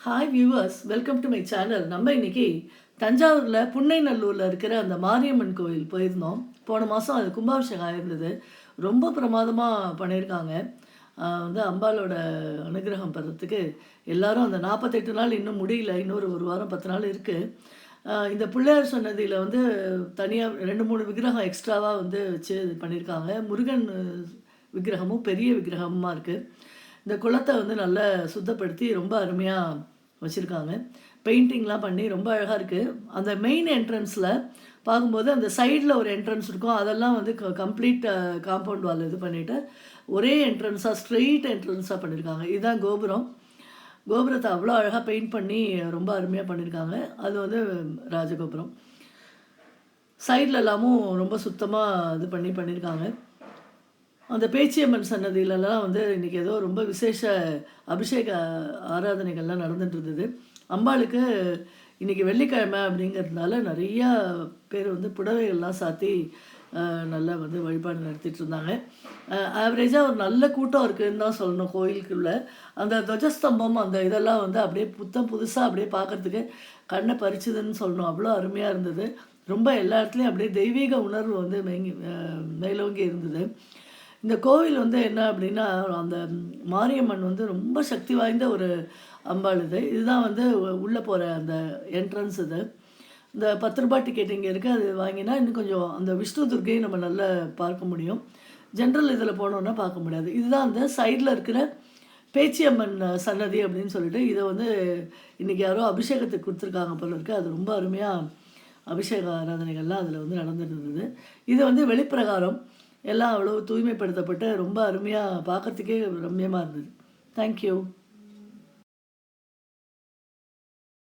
Hi viewers, welcome to my channel. நம்ம இன்னைக்கு தஞ்சாவூரில் புன்னைநல்லூரில் இருக்கிற அந்த மாரியம்மன் கோயில் போயிருந்தோம். போன மாதம் அது கும்பாபிஷேகம் ஆயிருந்தது. ரொம்ப பிரமாதமாக பண்ணியிருக்காங்க. அம்பாளோட அனுகிரகம் பெறத்துக்கு எல்லாரும் அந்த 48 நாள் இன்னும் முடியல. இன்னொரு ஒரு வாரம் 10 நாள் இருக்குது. இந்த பிள்ளையார் சன்னதியில் தனியாக 2-3 விக்கிரகம் எக்ஸ்ட்ராவாக வச்சு இது பண்ணியிருக்காங்க. முருகன் விக்கிரகமும் பெரிய விக்கிரகமாக இருக்குது. இந்த குளத்தை நல்லா சுத்தப்படுத்தி ரொம்ப அருமையாக வச்சுருக்காங்க. பெயிண்டிங்லாம் பண்ணி ரொம்ப அழகாக இருக்குது. அந்த மெயின் என்ட்ரன்ஸில் பார்க்கும்போது அந்த சைடில் ஒரு என்ட்ரன்ஸ் இருக்கும். அதெல்லாம் கம்ப்ளீட் காம்பவுண்ட் வால் இது பண்ணிவிட்டு ஒரே என்ட்ரன்ஸாக ஸ்ட்ரெயிட் என்ட்ரன்ஸாக பண்ணியிருக்காங்க. இதுதான் கோபுரம். கோபுரத்தை அவ்வளோ அழகாக பெயிண்ட் பண்ணி ரொம்ப அருமையாக பண்ணியிருக்காங்க. அது ராஜகோபுரம். சைடில் எல்லாமும் ரொம்ப சுத்தமாக இது பண்ணியிருக்காங்க. அந்த பேச்சியம்மன் சன்னதியிலலாம் இன்றைக்கி ஏதோ ரொம்ப விசேஷ அபிஷேக ஆராதனைகள்லாம் நடந்துட்டு இருந்தது. அம்பாளுக்கு இன்றைக்கி வெள்ளிக்கிழமை அப்படிங்கிறதுனால நிறையா பேர் புடவைகள்லாம் சாத்தி நல்லா வழிபாடு நடத்திட்டு இருந்தாங்க. ஆவரேஜாக ஒரு நல்ல கூட்டம் இருக்குதுன்னு தான் சொல்லணும். கோயிலுக்குள்ள அந்த துவஜஸ்தம்பம் அந்த இதெல்லாம் அப்படியே புதுசாக அப்படியே பார்க்குறதுக்கு கண்ணை பறிச்சுதுன்னு சொல்லணும். அவ்வளோ அருமையாக இருந்தது. ரொம்ப எல்லா இடத்துலையும் அப்படியே தெய்வீக உணர்வு மேலோங்கி இருந்தது. இந்த கோவில் என்ன அப்படின்னா, அந்த மாரியம்மன் ரொம்ப சக்தி வாய்ந்த ஒரு அம்பாள். இதுதான் உள்ளே போகிற அந்த என்ட்ரன்ஸ். இந்த 10 ரூபாய் டிக்கெட் இங்கே இருக்குது. அது வாங்கினா இன்னும் கொஞ்சம் அந்த விஷ்ணு துர்க்கையை நம்ம நல்லா பார்க்க முடியும். ஜென்ரல் இதில் போனோன்னா பார்க்க முடியாது. இதுதான் அந்த சைடில் இருக்கிற பேச்சியம்மன் சன்னதி அப்படின்னு சொல்லிட்டு இதை இன்றைக்கி யாரோ அபிஷேகத்துக்கு கொடுத்துருக்காங்க போல இருக்குது. அது ரொம்ப அருமையாக அபிஷேக ஆராதனைகள்லாம் அதில் நடந்துட்டு இருந்தது. இது வெளிப்பிரகாரம் எல்லாம் அவ்வளோ தூய்மைப்படுத்தப்பட்டு ரொம்ப அருமையாக பார்க்குறதுக்கே ரம்மியமாக இருந்தது. தேங்க்யூ.